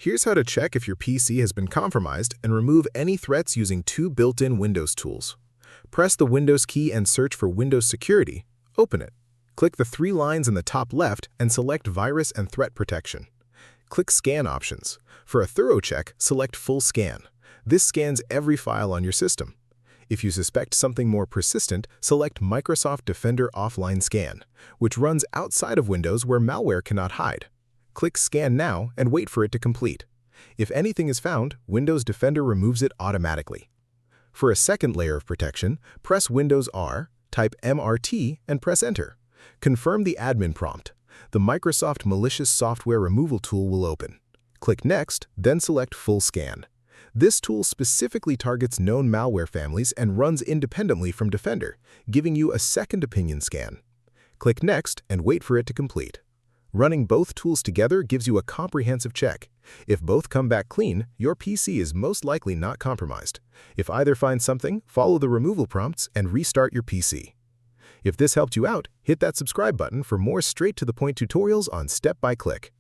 Here's how to check if your PC has been compromised and remove any threats using two built-in Windows tools. Press the Windows key and search for Windows Security. Open it. Click the three lines in the top left and select Virus and Threat Protection. Click Scan Options. For a thorough check, select Full Scan. This scans every file on your system. If you suspect something more persistent, select Microsoft Defender Offline Scan, which runs outside of Windows where malware cannot hide. Click Scan Now and wait for it to complete. If anything is found, Windows Defender removes it automatically. For a second layer of protection, press Windows R, type MRT, and press Enter. Confirm the admin prompt. The Microsoft Malicious Software Removal Tool will open. Click Next, then select Full Scan. This tool specifically targets known malware families and runs independently from Defender, giving you a second opinion scan. Click Next and wait for it to complete. Running both tools together gives you a comprehensive check. If both come back clean, your PC is most likely not compromised. If either finds something, follow the removal prompts and restart your PC. If this helped you out, hit that subscribe button for more straight-to-the-point tutorials on Step by Click.